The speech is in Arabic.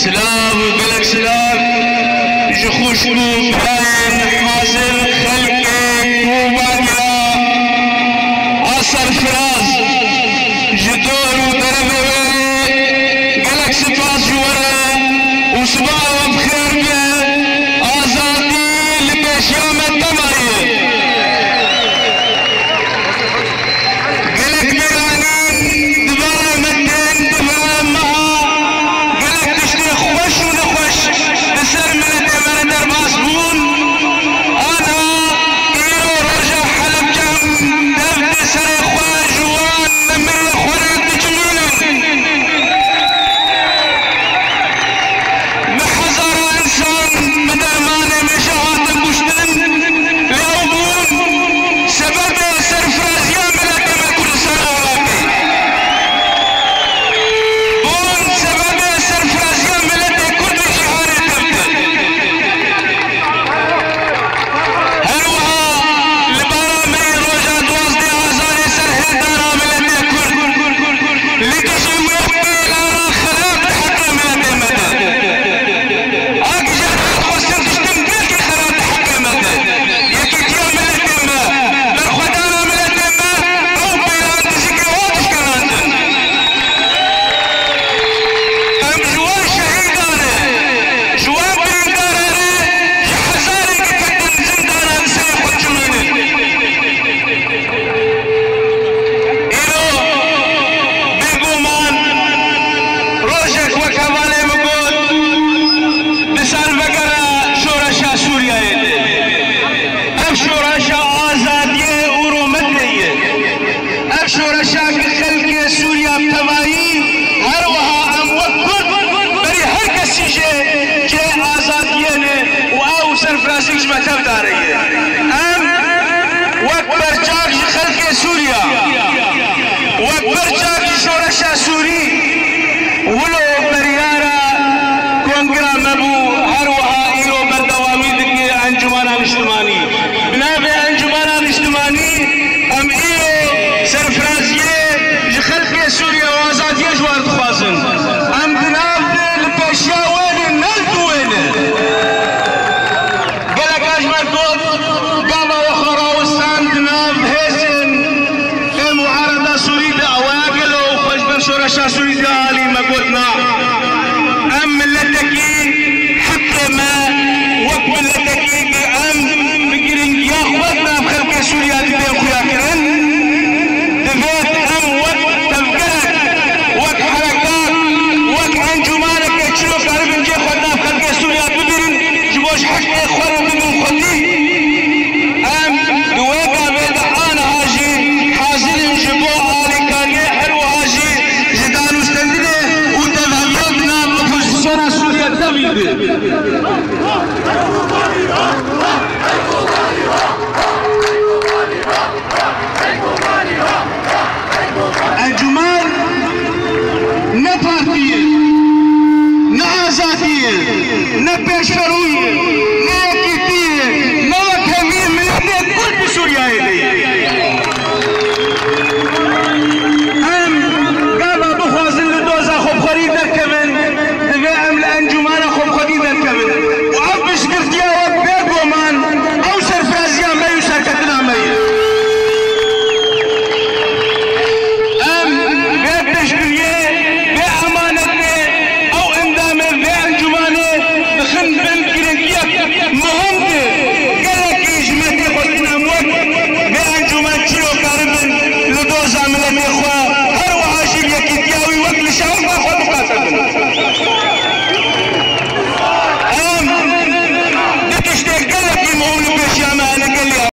سلام وبلك سلام جخوشكو براين حاضر خلقي وبانيا عصر فراز جدور ودربي بلك سفاز جوارا وصباح بخير بيه آزادي لبيشيام الدمائي بلك ميلانين دبارا مدين دبارا معا بلك تشتي خوش ونخوش بسر من الدمار درباس بون انا ايرو رجع حلب جام دفت سر اخوان جوان نمي اخوان تجميلن محزر انسان مدامان مشاهات المشتن لأوبون سبب سرفرازيا ملكم كل سنة بون سبب سرفرازيا ملكم كل شهر تبدأ هروها لبارا مي روجا دوازدي آزاري سرهي دارا ملكم كل لكشي ويحبيل على خراب تحكي ملكم مدى أكجر خسر تشتم بلكي خراب تحكي مدى يكي تيا ملكم لخدانا ملكم أو بيلان تزيكي وادش كناندن ام جوان شهيدانه جوان بيندانه جحزاري كفتن زندانه سيخ وجمينه إلو بيقومان روشك وكوالي مقود بسال بقرة شورشا سوريا يدي ام شورشا آزادية ورومتية ام شورشا كخلق سوريا بتبايي هروها ام وقت بري هر کسی جه آزادیه و او سرفرازی جمعتب داریه ام وقت برچاک خلق سوریا وقت برچاک شورشا سوری ولو بريارا كونغرا مبو هروها ايرو بردوامی دکی انجمن اجتماعی بنابه انجمن اجتماعی ام ايرو سرفرازیه خلق سوريا وازادیه جوار تخوازن ام بنابه لپیشیا وين نلتو وين قالك اجمل قول قاما وخراوستان بناب هيسن معارضة سوريا واقلوا خوش بن شورشا سوريا علي ما قلنا